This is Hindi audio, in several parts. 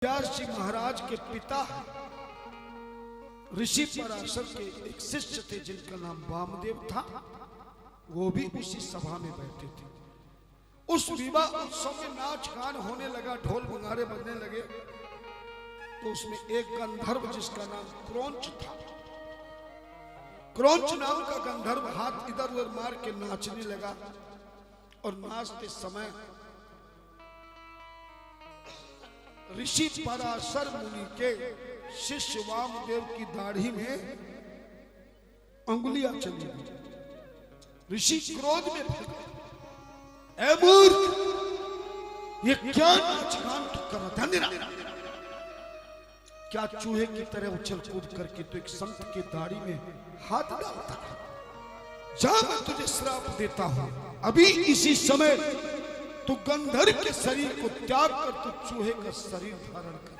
व्यास जी महाराज के पिता ऋषि पराशर के एक शिष्य थे जिनका नाम वामदेव था। वो भी उसी सभा में बैठे थे। उस विवाह उत्सव में नाच गान होने लगा, ढोल भंगारे बजने लगे। तो उसमें एक गंधर्व जिसका नाम क्रौंच था, क्रौंच नाम का गंधर्व हाथ इधर उधर मार के नाचने लगा। और नाचते समय ऋषि पराशर मुनि के शिष्य वामदेव की दाढ़ी में अंगुलियां चली गई। ऋषि क्रोध में भर गए, ऐ मूर्ख, ये क्या नाच गान तू कर रहा था? क्या चूहे की तरह उछल कूद करके तो एक संत की दाढ़ी में हाथ डालता है? जा, मैं तुझे श्राप देता हूं, अभी इसी समय तू गंधर्व के शरीर को त्याग कर तू चूहे का शरीर धारण कर।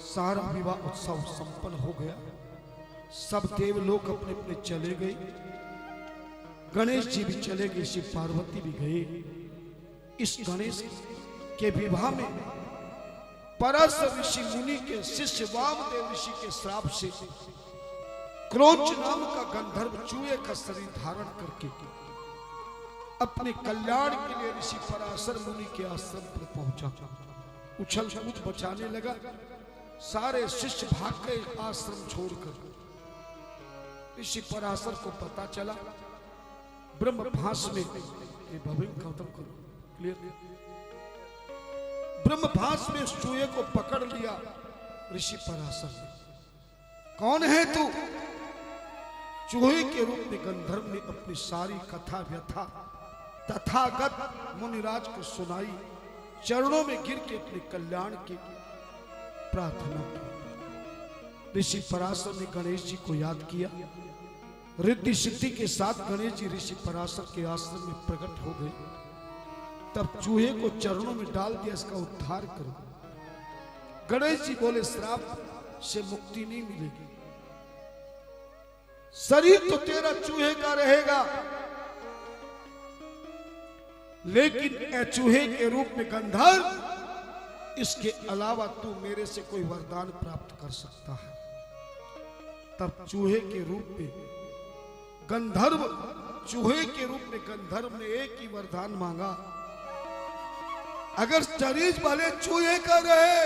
सारा विवाह उत्सव संपन्न हो गया। सब देवलोक अपने अपने चले गए। गणेश जी भी चले गए, शिव पार्वती भी गए। इस गणेश के विवाह में पराशर ऋषि मुनि के शिष्य वामदेव ऋषि के श्राप से क्रौंच नाम का गंधर्व चूहे का शरीर धारण करके अपने कल्याण के लिए ऋषि पराशर मुनि के आश्रम पर पहुंचा। उछल कूद बचाने लगा। सारे शिष्य भाग गए आश्रम छोड़कर। ऋषि पराशर को पता चला। ब्रह्म भास में खत्म करो, क्लियर। ब्रह्म भास में उस चूहे को पकड़ लिया ऋषि पराशर ने। कौन है तू? चूहे के रूप में गंधर्व ने अपनी सारी कथा व्यथा तथागत मुनिराज को सुनाई। चरणों में गिर के अपने कल्याण की प्रार्थना की। ऋषि पराशर ने गणेश जी को याद किया। रिद्धि सिद्धि के साथ गणेश जी ऋषि पराशर के आश्रम में प्रकट हो गए। तब चूहे को चरणों में डाल दिया, इसका उद्धार करो। गणेश जी बोले, श्राप से मुक्ति नहीं मिलेगी। शरीर तो तेरा चूहे का रहेगा, लेकिन चूहे के रूप में गंधर्व, इसके अलावा तू मेरे से कोई वरदान प्राप्त कर सकता है। तब चूहे के रूप में गंधर्व, चूहे के रूप में गंधर्व ने एक ही वरदान मांगा, अगर शरीर भले चूहे का रहे,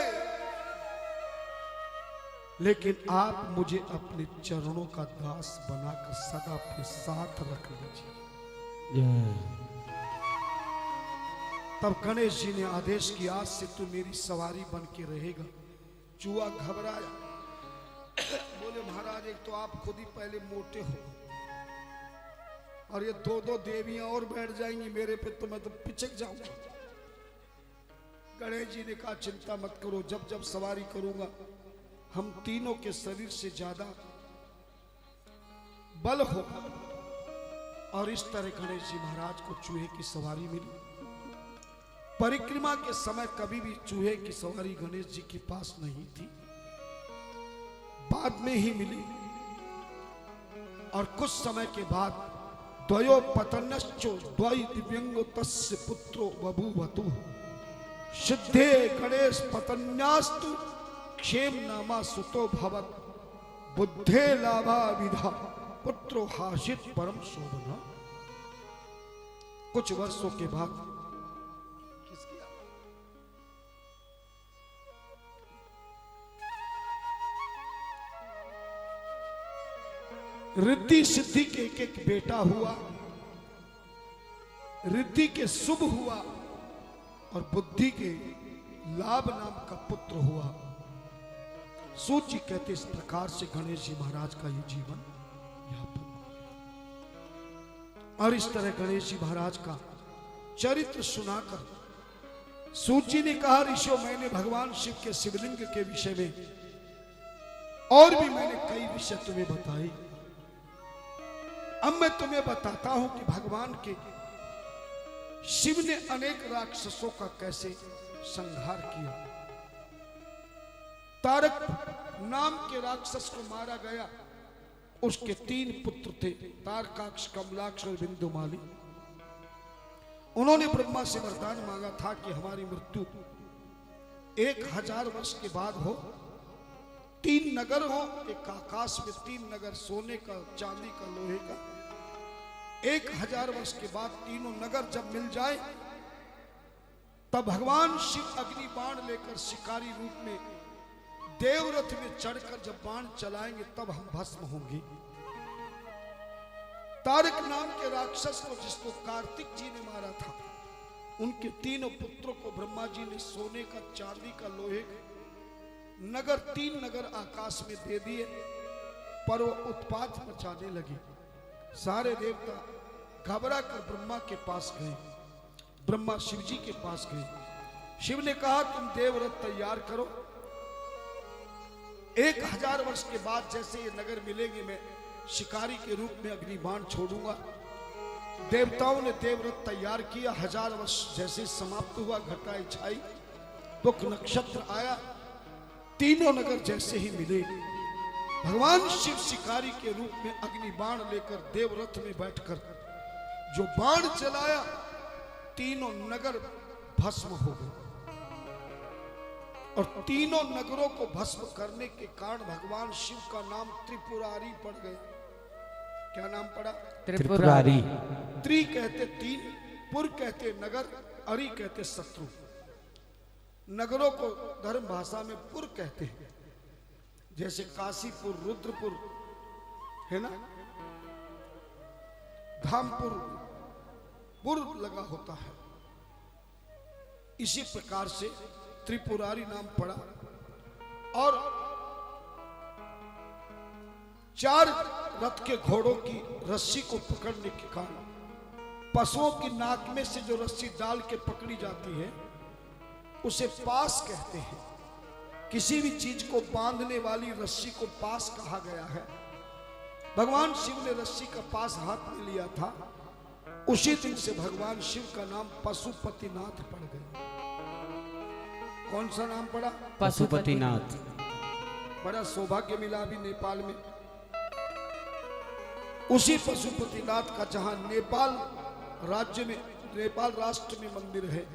लेकिन आप मुझे अपने चरणों का दास बनाकर सदा अपने साथ रख लीजिए। तब गणेश जी ने आदेश किया, आज से तू मेरी सवारी बन के रहेगा। चूहा घबराया, बोले महाराज, एक तो आप खुद ही पहले मोटे हो और ये दो दो देवियां और बैठ जाएंगी मेरे पे, तो मैं तो पिचक जाऊंगा। गणेश जी ने कहा, चिंता मत करो, जब जब सवारी करूंगा हम तीनों के शरीर से ज्यादा बल होगा। और इस तरह गणेश जी महाराज को चूहे की सवारी मिली। परिक्रमा के समय कभी भी चूहे की सवारी गणेश जी के पास नहीं थी, बाद में ही मिली। और कुछ समय के बाद द्वयो पतनश्चो द्वै दिव्यंगो तस्य पुत्रो बभूवतु सिद्धे गणेश पतन्यास्तु क्षेम नामा सुतो भवत बुद्धे लाभा विधा पुत्रो हासित परम शोभना। कुछ वर्षों के बाद रिद्धि सिद्धि के एक बेटा हुआ। रिद्धि के शुभ हुआ और बुद्धि के लाभ नाम का पुत्र हुआ। सूत जी कहते, इस प्रकार से गणेश जी महाराज का ये जीवन यापन। और इस तरह गणेश जी महाराज का चरित्र सुनाकर सूत जी ने कहा, ऋषियों, मैंने भगवान शिव के शिवलिंग के विषय में और भी मैंने कई विषय तुम्हें बताए। अब मैं तुम्हें बताता हूं कि भगवान के शिव ने अनेक राक्षसों का कैसे संहार किया। तारक नाम के राक्षस को मारा गया। उसके 3 पुत्र थे, तारकाक्ष, कमलाक्ष और बिंदुमाली। उन्होंने ब्रह्मा से वरदान मांगा था कि हमारी मृत्यु 1000 वर्ष के बाद हो, 3 नगर हो, एक आकाश में 3 नगर सोने का, चांदी का, लोहे का। 1000 वर्ष के बाद तीनों नगर जब मिल जाए तब भगवान शिव अग्नि बाण लेकर शिकारी रूप में देवरथ में चढ़कर जब बाण चलाएंगे तब हम भस्म होंगे। तारक नाम के राक्षस को, जिसको कार्तिक जी ने मारा था, उनके 3 पुत्रों को ब्रह्मा जी ने सोने का, चांदी का, लोहे का नगर, 3 नगर आकाश में दे दिए। पर वो उत्पात मचाने लगे। सारे देवता घबरा कर ब्रह्मा के पास गए। ब्रह्मा शिव जी के पास गए। शिव ने कहा तुम देवरथ तैयार करो, 1000 वर्ष के बाद जैसे ये नगर मिलेंगे मैं शिकारी के रूप में अग्निबाण छोड़ूंगा। देवताओं ने देवरथ तैयार किया। 1000 वर्ष जैसे समाप्त हुआ, घटाई छाई, दुख नक्षत्र आया, तीनों नगर जैसे ही मिले, भगवान शिव शिकारी के रूप में अग्निबाण लेकर देवरथ में बैठकर जो बाण चलाया, तीनों नगर भस्म हो गए। और तीनों नगरों को भस्म करने के कारण भगवान शिव का नाम त्रिपुरारी पड़ गया। क्या नाम पड़ा? त्रिपुरारी। त्रि कहते 3, पुर कहते नगर, अरि कहते शत्रु। नगरों को धर्म भाषा में पुर कहते हैं, जैसे काशीपुर, रुद्रपुर है ना, धामपुर, पुर लगा होता है। इसी प्रकार से त्रिपुरारी नाम पड़ा। और 4 रथ के घोड़ों की रस्सी को पकड़ने के कारण पशुओं की नाक में से जो रस्सी डाल के पकड़ी जाती है उसे पास कहते हैं। किसी भी चीज को बांधने वाली रस्सी को पास कहा गया है। भगवान शिव ने रस्सी का पास हाथ में लिया था, उसी दिन से भगवान शिव का नाम पशुपतिनाथ पड़ गया। कौन सा नाम पड़ा? पशुपतिनाथ। बड़ा सौभाग्य मिला अभी नेपाल में, उसी पशुपतिनाथ का, जहां नेपाल राज्य में, नेपाल राष्ट्र में मंदिर है।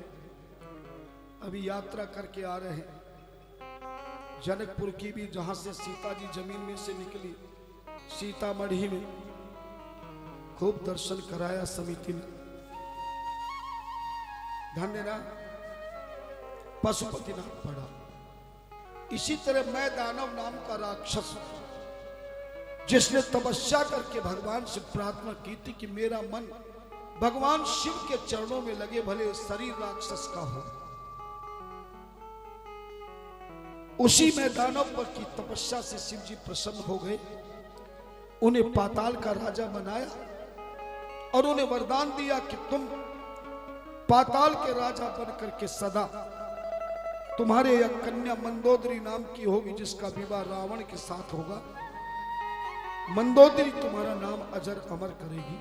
अभी यात्रा करके आ रहे हैं जनकपुर की भी, जहां से सीता जी जमीन में से निकली, सीतामढ़ी में खूब दर्शन कराया समिति ने। धन्यवाद। पशुपतिनाथ पड़ा। इसी तरह मैं दानव नाम का राक्षस, जिसने तपस्या करके भगवान से प्रार्थना की थी कि मेरा मन भगवान शिव के चरणों में लगे, भले शरीर राक्षस का हो। उसी में दानव पर की तपस्या से शिव जी प्रसन्न हो गए, उन्हें पाताल का राजा बनाया और उन्हें वरदान दिया कि तुम पाताल के राजा बनकर के सदा तुम्हारे एक कन्या मंदोदरी नाम की होगी, जिसका विवाह रावण के साथ होगा। मंदोदरी तुम्हारा नाम अजर अमर करेगी।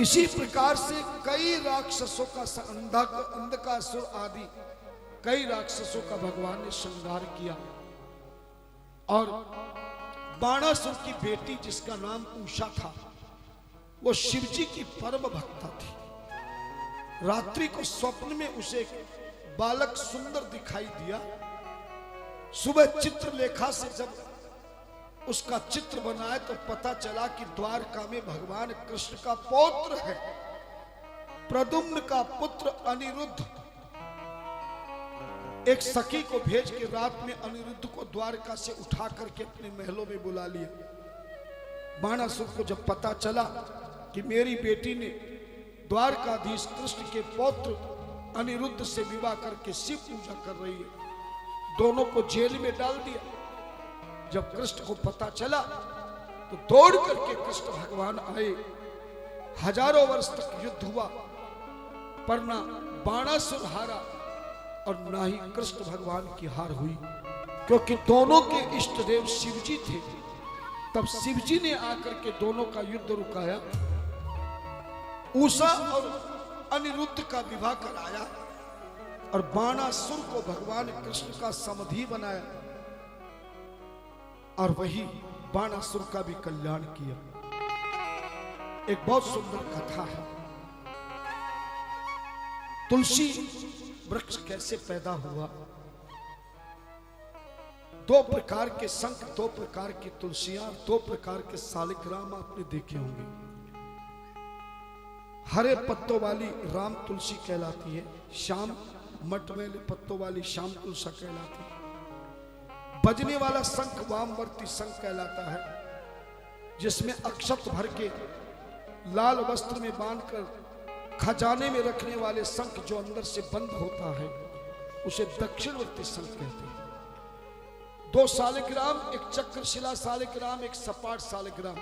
इसी प्रकार से कई राक्षसों का, अंधकासुर आदि कई राक्षसों का भगवान ने संहार किया। और बाणासुर की बेटी, जिसका नाम उषा था, वो शिवजी की परम भक्ता थी। रात्रि को स्वप्न में उसे बालक सुंदर दिखाई दिया। सुबह चित्रलेखा से जब उसका चित्र बनाए तो पता चला कि द्वारका में भगवान कृष्ण का पौत्र है, प्रद्युम्न का पुत्र अनिरुद्ध। एक सखी को भेज के रात में अनिरुद्ध को द्वारका से उठा करके अपने महलों में बुला लिया। बाणासुर को जब पता चला कि मेरी बेटी ने द्वारकाधीश कृष्ण के पौत्र अनिरुद्ध से विवाह करके शिव पूजा कर रही है, दोनों को जेल में डाल दिया। जब कृष्ण को पता चला तो दौड़ करके कृष्ण भगवान आए। हजारों वर्ष तक युद्ध हुआ, पर ना बाणासुर हारा और ना ही कृष्ण भगवान की हार हुई, क्योंकि दोनों के इष्ट देव शिवजी थे। तब शिवजी ने आकर के दोनों का युद्ध रुकाया, उषा और अनिरुद्ध का विवाह कराया और बाणासुर को भगवान कृष्ण का समधी बनाया और वही बाणासुर का भी कल्याण किया। एक बहुत सुंदर कथा है। तुलसी वृक्ष कैसे पैदा हुआ? दो प्रकार के शंख, दो प्रकार की तुलसियां, दो प्रकार के सालिग्राम आपने देखे होंगे। हरे पत्तों वाली राम तुलसी कहलाती है, श्याम मटमैले पत्तों वाली श्याम तुलसी कहलाती है। बजने वाला शंख वामवर्ती शंख कहलाता है, जिसमें अक्षत भर के लाल वस्त्र में बांधकर खजाने में रखने वाले शंख जो अंदर से बंद होता है उसे दक्षिणवर्ती शंख कहते हैं। दो सालिग्राम, एक चक्रशिला सालिग्राम, एक सपाट सालिग्राम,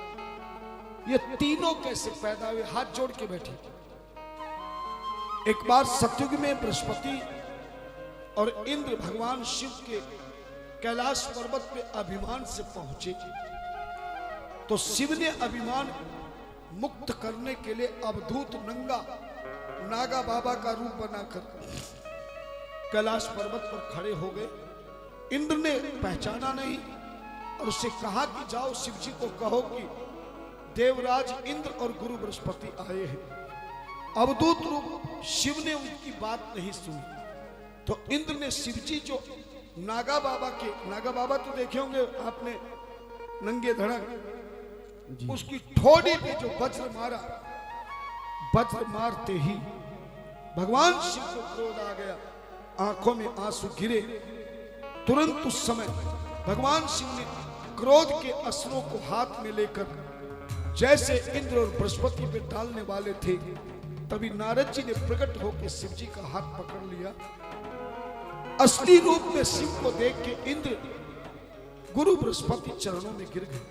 ये तीनों कैसे पैदा हुए? हाथ जोड़ के बैठे। एक बार सतयुग में बृहस्पति और इंद्र भगवान शिव के कैलाश पर्वत पे अभिमान से पहुंचे, तो शिव ने अभिमान मुक्त करने के लिए अवधूत नंगा नागा बाबा का रूप बनाकर कैलाश पर्वत पर खड़े हो गए। इंद्र ने पहचाना नहीं और उससे कहा कि जाओ शिव जी को कहो कि देवराज इंद्र और गुरु बृहस्पति आए हैं। अवधूत रूप शिव ने उनकी बात नहीं सुनी, तो इंद्र ने शिव जी जो नागा बाबा तो देखे होंगे आपने, नंगे धड़क, उसकी ठोड़ी पे जो वज्र मारा, वज्र मारते ही भगवान शिव को क्रोध आ गया, आंखों में आंसू गिरे। तुरंत उस समय भगवान शिव ने क्रोध के अस्त्रों को हाथ में लेकर जैसे इंद्र और बृहस्पति पे डालने वाले थे, तभी नारद जी ने प्रकट होकर शिव जी का हाथ पकड़ लिया। असली रूप में शिव को देख के इंद्र गुरु बृहस्पति चरणों में गिर गए।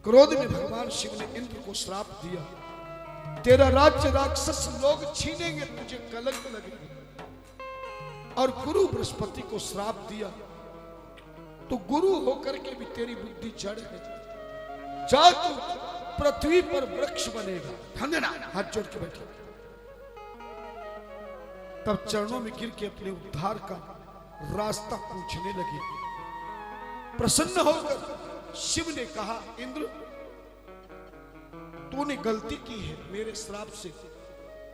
क्रोध में भगवान शिव ने इंद्र को श्राप दिया, तेरा राज्य राक्षस लोग छीनेंगे, तुझे कलंक लगेगी। और गुरु बृहस्पति को श्राप दिया, तो गुरु होकर के भी तेरी बुद्धि जड़ है, जा तू पृथ्वी पर वृक्ष बनेगा। धन्यवाद। हाथ जोड़ के बैठे। तब चरणों में गिर के अपने उद्धार का रास्ता पूछने लगे। प्रसन्न होकर शिव ने कहा, इंद्र तूने गलती की है, मेरे श्राप से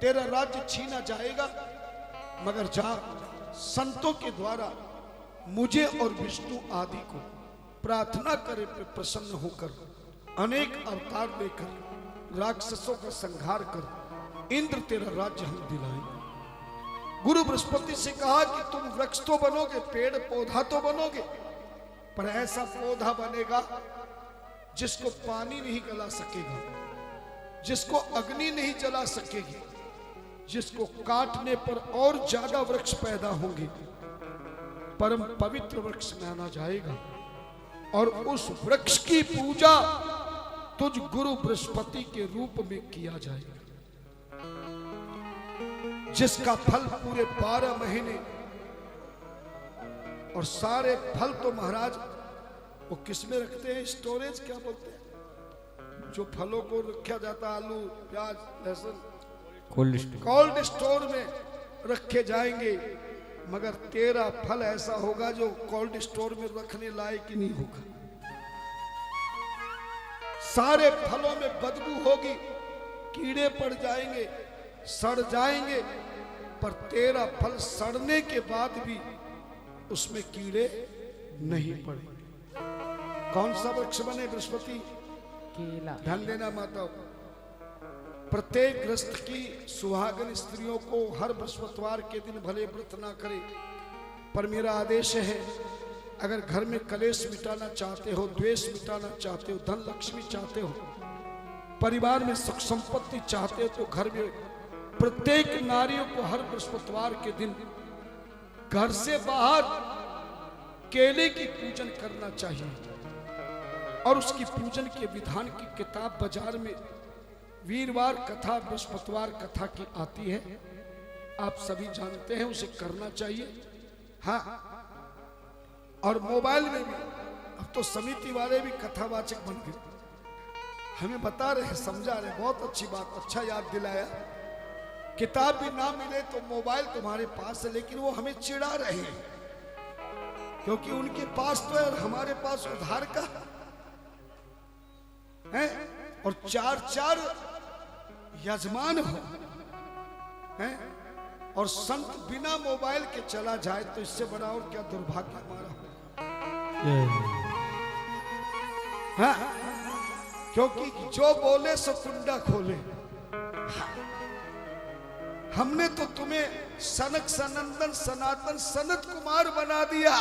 तेरा राज्य छीना जाएगा, मगर जा संतों के द्वारा मुझे और विष्णु आदि को प्रार्थना करे पे प्रसन्न होकर अनेक अवतार लेकर राक्षसों का संहार कर इंद्र तेरा राज्य हम दिलाएंगे। गुरु बृहस्पति से कहा कि तुम वृक्ष तो बनोगे, पेड़ पौधा तो बनोगे, पर ऐसा पौधा बनेगा जिसको पानी नहीं गला सकेगा, जिसको अग्नि नहीं जला सकेगी, जिसको काटने पर और ज्यादा वृक्ष पैदा होंगे, परम पवित्र वृक्ष माना जाएगा। और उस वृक्ष की पूजा तुझ गुरु बृहस्पति के रूप में किया जाएगा, जिसका फल पूरे 12 महीने, और सारे फल तो महाराज वो किस में रखते हैं? स्टोरेज क्या बोलते हैं जो फलों को रखा जाता है, आलू प्याज लहसुन, कोल्ड स्टोर में रखे जाएंगे। मगर तेरा फल ऐसा होगा जो कोल्ड स्टोर में रखने लायक ही नहीं होगा। सारे फलों में बदबू होगी, कीड़े पड़ जाएंगे, सड़ जाएंगे, पर तेरा फल सड़ने के बाद भी उसमें कीड़े नहीं पड़े। कौन सा वृक्ष बने बृहस्पति? केला। ध्यान देना माता, प्रत्येक ग्रस्त की सुहागन स्त्रियों को हर बृहस्पतिवार के दिन भले व्रत ना करे, पर मेरा आदेश है, अगर घर में कलेश मिटाना चाहते हो, द्वेष मिटाना चाहते हो, धन लक्ष्मी चाहते हो, परिवार में सुख संपत्ति चाहते हो, तो घर में प्रत्येक नारियों को हर बृहस्पतिवार के दिन घर से बाहर केले की पूजन करना चाहिए। और उसकी पूजन के विधान की किताब बाजार में वीरवार कथा, बृहस्पतिवार कथा की आती है, आप सभी जानते हैं, उसे करना चाहिए। हाँ, और मोबाइल में भी अब तो समिति वाले भी कथावाचक बन गए, हमें बता रहे, समझा रहे, बहुत अच्छी बात, अच्छा याद दिलाया। किताब भी ना मिले तो मोबाइल तुम्हारे पास है, लेकिन वो हमें चिढ़ा रहे हैं, क्योंकि उनके पास तो है और हमारे पास उधार का है, और 4-4 यजमान हो हैं, और संत बिना मोबाइल के चला जाए तो इससे बड़ा और क्या दुर्भाग्य हमारा हो। हाँ, क्योंकि जो बोले सो कुंडा खोले। हमने तो तुम्हें सनक सनंदन सनातन सनत कुमार बना दिया,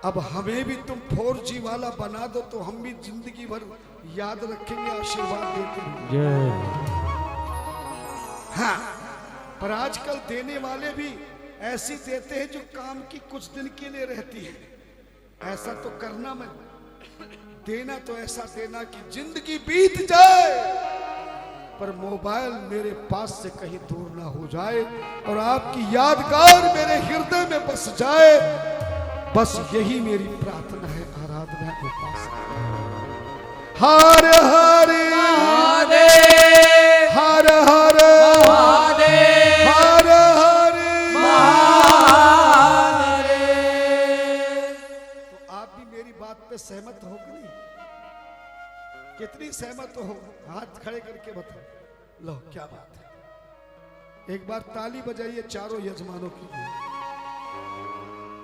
अब हमें भी तुम 4G वाला बना दो तो हम भी जिंदगी भर याद रखेंगे, आशीर्वाद देते हैं। हाँ, पर आजकल देने वाले भी ऐसी देते हैं जो काम की कुछ दिन के लिए रहती है। ऐसा तो करना मत, देना तो ऐसा देना कि जिंदगी बीत जाए पर मोबाइल मेरे पास से कहीं दूर ना हो जाए और आपकी यादगार मेरे हृदय में बस जाए। बस यही मेरी प्रार्थना है, आराधना है, उपासना। हर हर हरे हर हर हर हर तो आप भी मेरी बात पे सहमत हो कि नहीं? कितनी सहमत हो? हाथ खड़े करके बताओ। लो क्या बात है, एक बार ताली बजाइए चारों यजमानों के लिए।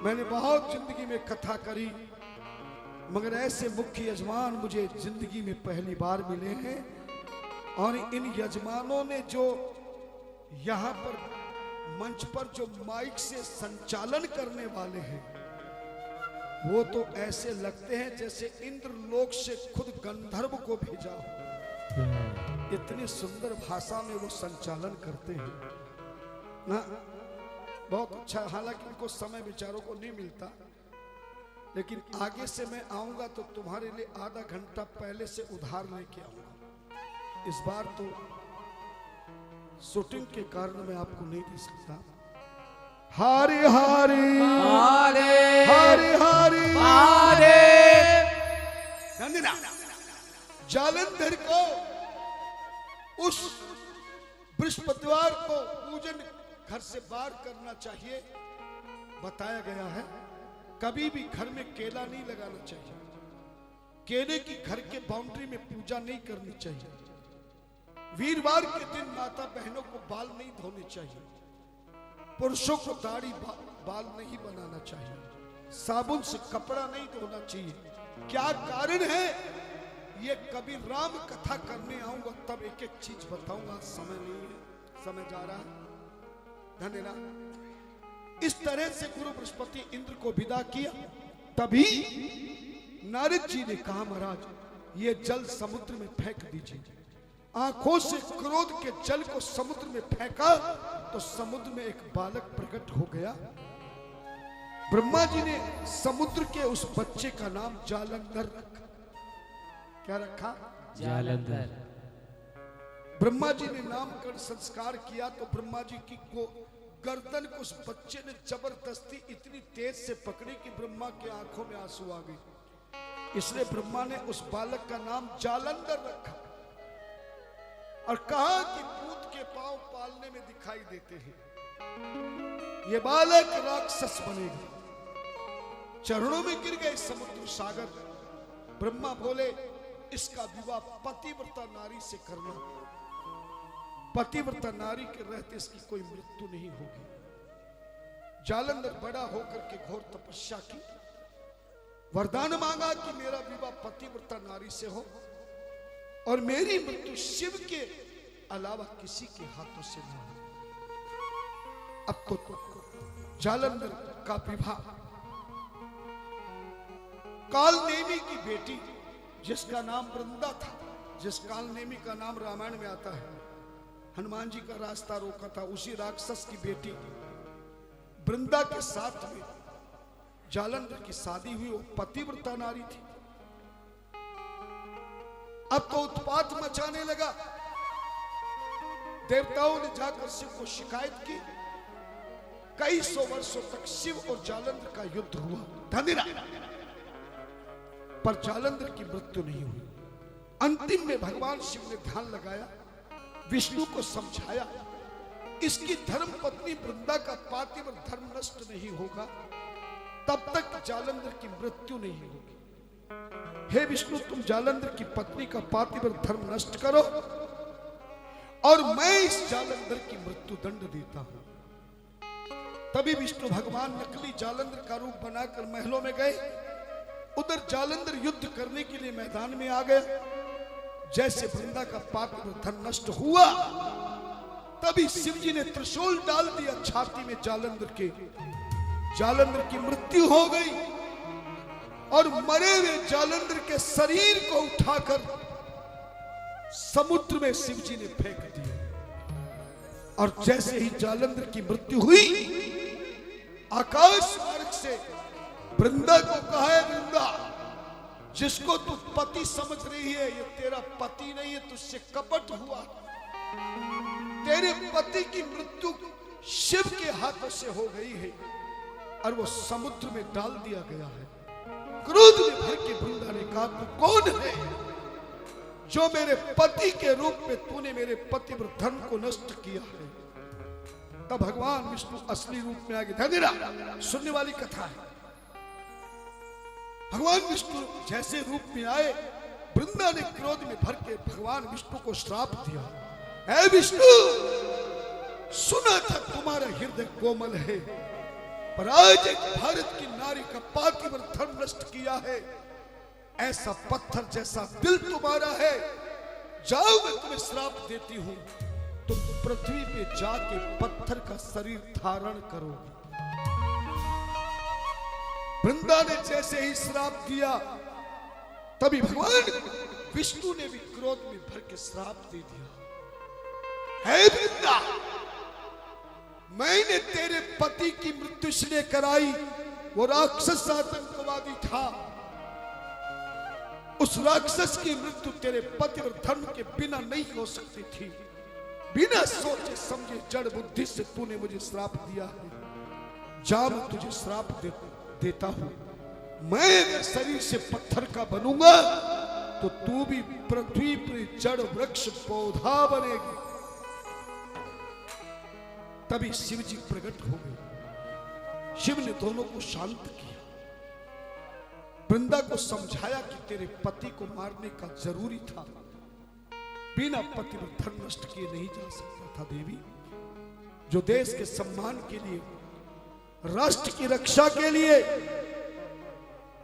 मैंने बहुत जिंदगी में कथा करी मगर ऐसे मुख्य यजमान मुझे जिंदगी में पहली बार मिले हैं। और इन यजमानों ने जो यहाँ पर मंच पर जो माइक से संचालन करने वाले हैं वो तो ऐसे लगते हैं जैसे इंद्र लोक से खुद गंधर्व को भेजा हो। इतनी सुंदर भाषा में वो संचालन करते हैं ना, बहुत अच्छा। हालांकि उनको समय विचारों को नहीं मिलता, लेकिन आगे से मैं आऊंगा तो तुम्हारे लिए आधा घंटा पहले से उधार लेके आऊंगा। इस बार तो शूटिंग के कारण मैं आपको नहीं दे सकता। हरे हरे हरे हरे हरे हरे जालंधर को उस बृहस्पतिवार को पूजन घर से बाहर करना चाहिए बताया गया है। कभी भी घर में केला नहीं लगाना चाहिए, केले की घर के बाउंड्री में पूजा नहीं करनी चाहिए। वीरवार के दिन माता बहनों को बाल नहीं धोने चाहिए, पुरुषों को दाढ़ी बाल नहीं बनाना चाहिए, साबुन से कपड़ा नहीं धोना चाहिए। क्या कारण है ये कभी राम कथा करने आऊंगा तब एक एक चीज बताऊंगा, समय नहीं है, समय जा रहा है। धन्यवाद। इस तरह से गुरु बृहस्पति इंद्र को विदा किया। तभी नारद जी ने कहा महाराज ये जल समुद्र में फेंक दीजिए। आंखों से क्रोध के जल को समुद्र में फेंका तो समुद्र में एक बालक प्रकट हो गया। ब्रह्मा जी ने समुद्र के उस बच्चे का नाम जालंधर रखा। क्या रखा? जालंधर। ब्रह्मा जी ने नामकरण संस्कार किया तो ब्रह्मा जी की गर्दन को उस बच्चे ने जबरदस्ती इतनी तेज से पकड़ी कि ब्रह्मा की आंखों में आंसू आ गए। इसलिए ब्रह्मा ने उस बालक का नाम जालंधर रखा और कहा कि पूत के पांव पालने में दिखाई देते हैं, ये बालक राक्षस बनेगा। चरणों में गिर गए समुद्र सागर। ब्रह्मा बोले इसका विवाह पतिव्रता नारी से करना, पतिव्रता नारी के रहते इसकी कोई मृत्यु नहीं होगी। जालंधर बड़ा होकर के घोर तपस्या की, वरदान मांगा कि मेरा विवाह पतिव्रता नारी से हो और मेरी मृत्यु शिव के अलावा किसी के हाथों से न हो। अब तो जालंधर का विवाह कालनेमी की बेटी जिसका नाम वृंदा था, जिस कालनेमी का नाम रामायण में आता है, हनुमान जी का रास्ता रोका था, उसी राक्षस की बेटी वृंदा के साथ में जालंधर की शादी हुई। वो पतिव्रता नारी थी। अब तो उत्पात मचाने लगा। देवताओं ने जाकर शिव को शिकायत की। कई सौ वर्षों तक शिव और जालंधर का युद्ध हुआ, धन्यवाद, पर जालंधर की मृत्यु नहीं हुई। अंतिम में भगवान शिव ने ध्यान लगाया, विष्णु को समझाया इसकी धर्म पत्नी वृंदा का पातिव्र धर्म नष्ट नहीं होगा तब तक जालंधर की मृत्यु नहीं होगी। हे विष्णु तुम जालंधर की पत्नी का पातिव्र धर्म नष्ट करो और मैं इस जालंधर की मृत्यु दंड देता हूं। तभी विष्णु भगवान नकली जालंधर का रूप बनाकर महलों में गए। उधर जालंधर युद्ध करने के लिए मैदान में आ गया। जैसे वृंदा का पात्र धन नष्ट हुआ, तभी शिव जी ने त्रिशूल डाल दिया छाती में जालंधर के। जालंधर की मृत्यु हो गई और मरे हुए जालंधर के शरीर को उठाकर समुद्र में शिव जी ने फेंक दिया। और जैसे ही जालंधर की मृत्यु हुई, आकाश मार्ग से वृंदा को कहा है, वृंदा जिसको तू पति समझ रही है, ये तेरा पति नहीं है, तुझसे कपट हुआ। तेरे पति की मृत्यु शिव के हाथों से हो गई है और वो समुद्र में डाल दिया गया है। क्रोध में भर के वृंदा ने कहा, तू कौन है जो मेरे पति के रूप में तूने मेरे पतिव्रत धर्म को नष्ट किया है? तब भगवान विष्णु असली रूप में आ गए। धनेरा सुनने वाली कथा है। भगवान विष्णु जैसे रूप में आए, वृंदा ने क्रोध में भर के भगवान विष्णु को श्राप दिया। ऐ विष्णु, सुना था तुम्हारा हृदय कोमल है, पर आज एक भारत की नारी का पातिव्रत धर्म नष्ट किया है। ऐसा पत्थर जैसा दिल तुम्हारा है। जाओ, मैं तुम्हें श्राप देती हूं, तुम पृथ्वी पे जाके पत्थर का शरीर धारण करोगे। वृंदा ने जैसे ही श्राप दिया, तभी भगवान विष्णु ने भी क्रोध में भर के श्राप दे दिया। हे वृंदा, मैंने तेरे पति की मृत्यु इसलिए कराई, वो राक्षस आतंकवादी था। उस राक्षस की मृत्यु तेरे पति और धर्म के बिना नहीं हो सकती थी। बिना सोचे समझे जड़ बुद्धि से तूने मुझे श्राप दिया है। जा, मैं तुझे श्राप देता हूं। मैं शरीर से पत्थर का बनूंगा तो तू भी पृथ्वी पर जड़ वृक्ष पौधा बनेगी। तभी शिव जी प्रकट हो गए। शिव ने दोनों को शांत किया, वृंदा को समझाया कि तेरे पति को मारने का जरूरी था। बिना पतिव्रत धर्म नष्ट किए नहीं जा सकता था। देवी, जो देश के सम्मान के लिए, राष्ट्र की रक्षा के लिए,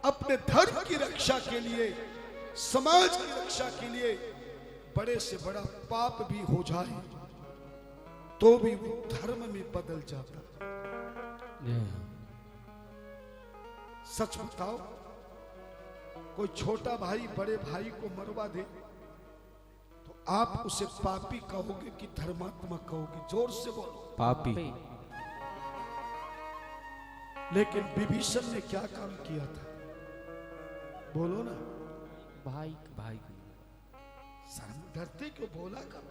अपने धर्म की रक्षा के लिए, समाज की रक्षा के लिए बड़े से बड़ा पाप भी हो जाए तो भी वो धर्म में बदल जाता। सच बताओ, कोई छोटा भाई बड़े भाई को मरवा दे तो आप उसे पापी कहोगे कि धर्मात्मा कहोगे? जोर से बोलो। पापी। लेकिन विभीषण ने क्या काम किया था? बोलो ना। भाई शर्म डरते क्यों? बोला कब?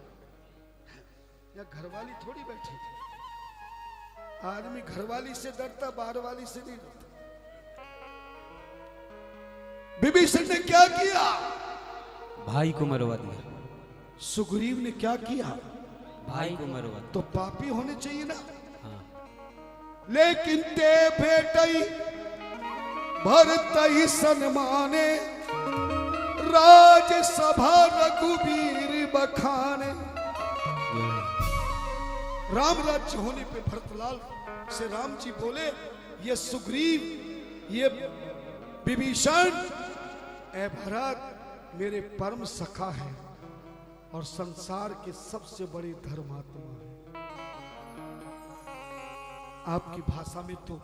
या घरवाली थोड़ी बैठी थी? आदमी घरवाली से डरता, बाहर वाली से नहीं डरता। विभीषण ने क्या किया? भाई को मरवा दिया। सुग्रीव ने क्या किया? भाई को मरवा दिया। तो पापी होने चाहिए ना। हाँ। लेकिन ते भेटई भरतई सन्माने, राजसभा रघुवीर बखाने। राम राज्य होने पे भरतलाल से राम जी बोले, ये सुग्रीव, ये विभीषण, ऐ भरत मेरे परम सखा है और संसार के सबसे बड़े धर्मात्मा है। आपकी भाषा में तो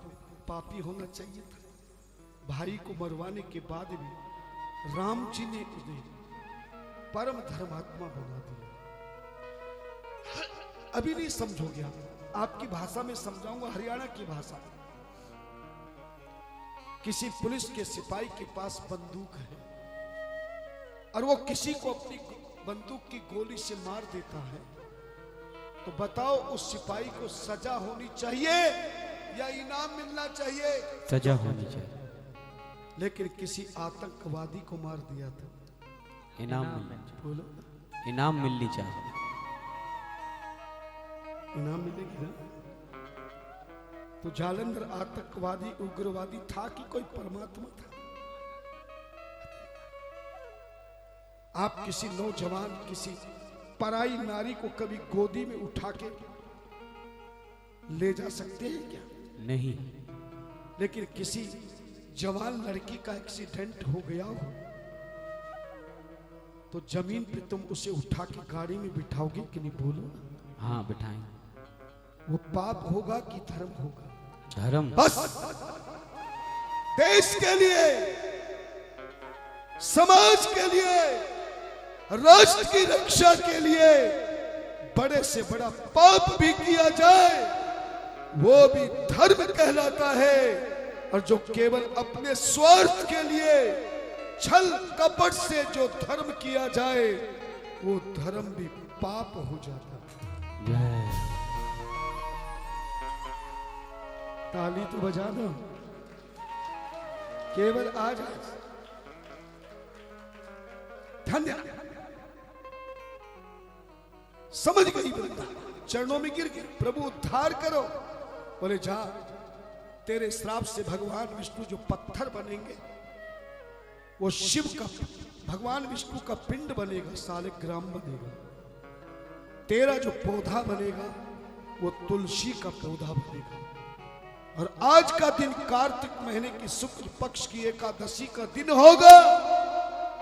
पापी होना चाहिए था। भाई को मरवाने के बाद भी राम जी ने उन्हें परम धर्मात्मा बना दिया। अभी नहीं समझोगे आप, आपकी भाषा में समझाऊंगा, हरियाणा की भाषा। किसी पुलिस के सिपाही के पास बंदूक है और वो किसी को अपनी बंदूक की गोली से मार देता है, तो बताओ उस सिपाही को सजा होनी चाहिए या इनाम मिलना चाहिए? सजा होनी चाहिए। लेकिन किसी आतंकवादी को मार दिया था, इनाम मिलना चाहिए। बोलो, इनाम मिलनी चाहिए। इनाम मिलेगी ना? तो जालंधर आतंकवादी उग्रवादी था कि कोई परमात्मा था? आप किसी नौजवान, किसी पराई नारी को कभी गोदी में उठा के ले जा सकते हैं क्या? नहीं। लेकिन किसी जवान लड़की का एक्सीडेंट हो गया हो तो जमीन पे तुम उसे उठा के गाड़ी में बिठाओगे कि नहीं? बोलो ना। हाँ बिठाएंगे। वो पाप होगा कि धर्म होगा? धर्म। बस देश के लिए, समाज के लिए, राष्ट्र की रक्षा के लिए बड़े से बड़ा पाप भी किया जाए वो भी धर्म कहलाता है। और जो केवल अपने स्वार्थ के लिए छल कपट से जो धर्म किया जाए वो धर्म भी पाप हो जाता है। जय। ताली तो बजा दो। केवल आज धन्य समझ गई वृंदा, चरणों में गिर गई, प्रभु उद्धार करो। बोले जा, तेरे श्राप से भगवान विष्णु जो पत्थर बनेंगे वो शिव का, भगवान विष्णु का पिंड बनेगा, सालिग्राम बनेगा। तेरा जो पौधा बनेगा वो तुलसी का पौधा बनेगा। और आज का दिन कार्तिक महीने की शुक्ल पक्ष की एकादशी का दिन होगा।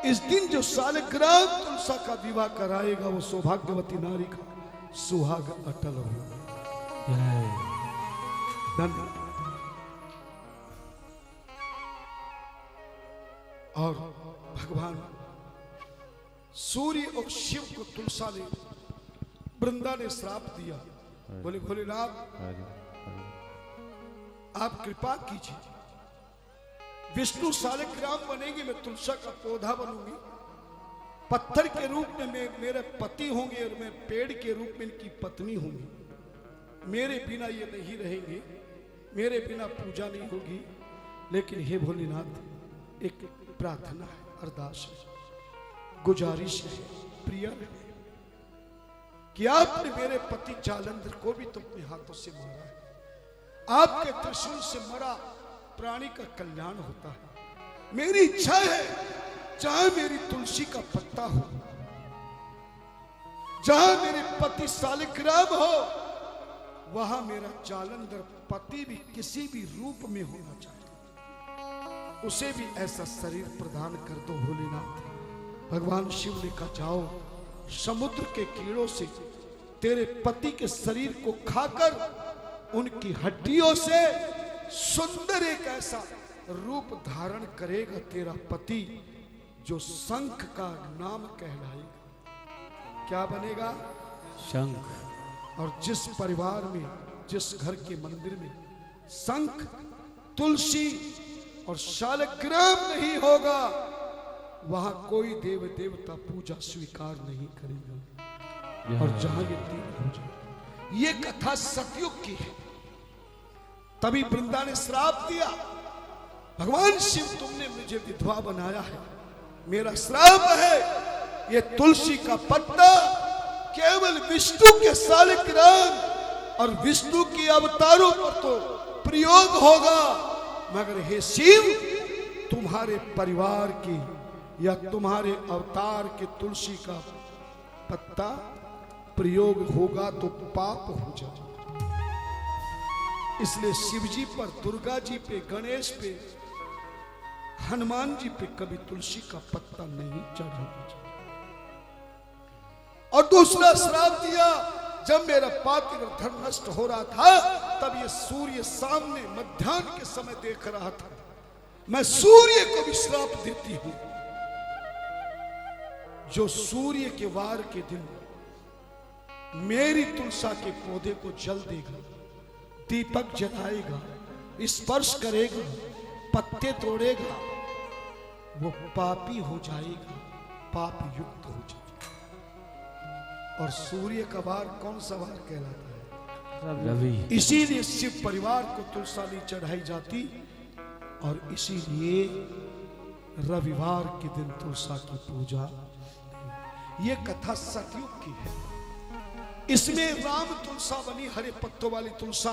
इस दिन जो सालिग्राम तुलसा का विवाह कराएगा वो सौभाग्यवती नारी का सुहाग अटल होगा। धन्यवाद। और भगवान सूर्य और शिव को तुलसा ने, वृंदा ने श्राप दिया। बोले भोलेनाथ आप कृपा कीजिए, विष्णु सालिग्राम बनेंगे, मैं तुलसा का पौधा बनूंगी, पत्थर के रूप में मेरे पति होंगे और मैं पेड़ के रूप में इनकी पत्नी होंगी। मेरे बिना ये नहीं रहेंगे, मेरे बिना पूजा नहीं होगी। लेकिन हे भोलेनाथ एक प्रार्थना है, अरदास है, गुजारिश है, प्रिय है कि आपने मेरे पति जालंधर को भी तो अपने हाथों से मारा है। आपके त्रिशूल से मरा प्राणी का कल्याण होता है। मेरी इच्छा है जहां मेरी तुलसी का पत्ता हो, जहां मेरे पति सालिग्राम हो, वहां मेरा जालंधर पति भी किसी भी रूप में होना चाहिए। उसे भी ऐसा शरीर प्रदान कर दो भोलेनाथ। भगवान शिव ने कहा जाओ समुद्र के कीड़ों से तेरे पति के शरीर को खाकर उनकी हड्डियों से सुंदर एक ऐसा रूप धारण करेगा तेरा पति जो शंख का नाम कहलाएगा। क्या बनेगा? शंख। और जिस परिवार में, जिस घर के मंदिर में शंख, तुलसी और शालग्राम नहीं होगा वहां कोई देव देवता पूजा स्वीकार नहीं करेगा। और जहां ये तीन हो जाए, ये कथा सतयुग की है। तभी वृंदा ने श्राप दिया, भगवान शिव तुमने मुझे विधवा बनाया है, मेरा श्राप है ये तुलसी का पत्ता केवल विष्णु के शालिग्राम और विष्णु के अवतारों पर तो प्रयोग होगा, मगर हे शिव तुम्हारे परिवार की या तुम्हारे अवतार के तुलसी का पत्ता प्रयोग होगा तो पाप हो जाएगा। इसलिए शिव जी पर, दुर्गा जी पे, गणेश पे, हनुमान जी पे कभी तुलसी का पत्ता नहीं चढ़ाना चाहिए। और दूसरा श्राप दिया, जब मेरा पार्थिव धर्म नष्ट हो रहा था तब ये सूर्य सामने मध्याह्न के समय देख रहा था, मैं सूर्य को भी श्राप देती हूं, जो सूर्य के वार के दिन मेरी तुलसा के पौधे को जल देगा, दीपक जलाएगा, स्पर्श करेगा, पत्ते तोड़ेगा, वो पापी हो जाएगा, पाप युक्त हो जाएगा। और सूर्य का वार कौन सा वार कहलाता है? रवि। इसीलिए शिव परिवार को तुलसा नहीं चढ़ाई जाती और इसीलिए रविवार के दिन तुलसा की पूजा। ये कथा सतयुग की है। इसमें राम तुलसा बनी, हरे पत्तों वाली तुलसा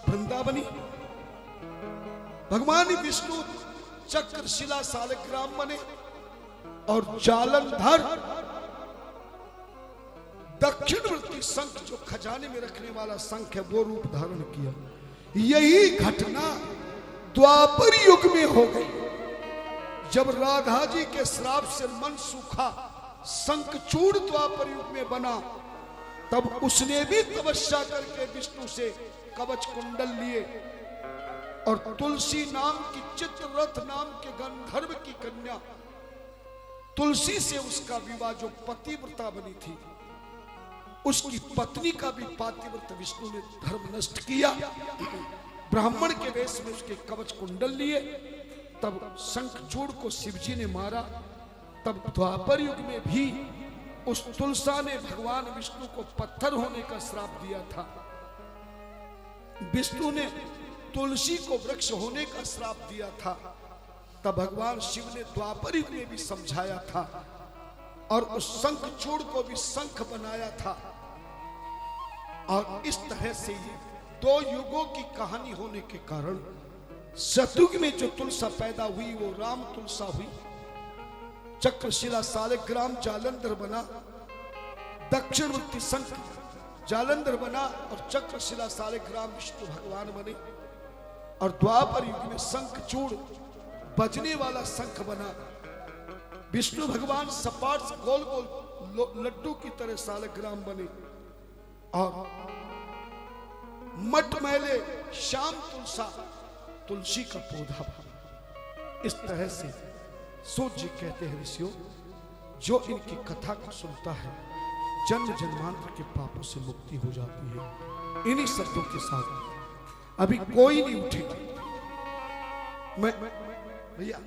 वृंदा बनी, भगवान विष्णु चक्र शिला शालिग्राम बने और जालंधर दक्षिणवर्ती शंख जो खजाने में रखने वाला शंख है वो रूप धारण किया। यही घटना द्वापर युग में हो गई। जब राधा जी के श्राप से मन सूखा, शंखचूड़ द्वापर युग में बना, तब उसने भी तपस्या करके विष्णु से कवच कुंडल लिए और तुलसी नाम की, चित्ररथ नाम के गंधर्व की कन्या तुलसी से उसका विवाह, जो पतिव्रता बनी थी, उसकी पत्नी का भी पातिव्रत विष्णु ने धर्म नष्ट किया। ब्राह्मण के वेश में उसके कवच कुंडल लिए, तब शंखचूड़ को शिवजी ने मारा। तब द्वापर युग में भी उस तुलसा ने भगवान विष्णु को पत्थर होने का श्राप दिया था। विष्णु ने तुलसी को वृक्ष होने का श्राप दिया था। तब भगवान शिव ने द्वापर युग में भी समझाया था और उस शंखचूड़ को भी शंख बनाया था। और इस तरह से ये दो युगों की कहानी होने के कारण सतयुग में जो तुलसा पैदा हुई वो राम तुलसा हुई। चक्रशिला सालिग्राम जालंधर बना, दक्षिणवर्ती शंख जालंधर बना और चक्रशिला सालिग्राम विष्णु भगवान बने। और द्वापर युग में शंखचूड़ बजने वाला शंख बना। विष्णु भगवान सपाट गोल गोल लड्डू की तरह सालिग्राम बने और मटमैले श्याम तुलसा, तुलसी का पौधा बना। इस तरह से सूत जी कहते हैं ऋषियों, जो इनकी कथा को सुनता है जन्म जन्मांतर के पापों से मुक्ति हो जाती है। इन्हीं शब्दों के साथ अभी कोई नहीं उठेगा। मैं भैया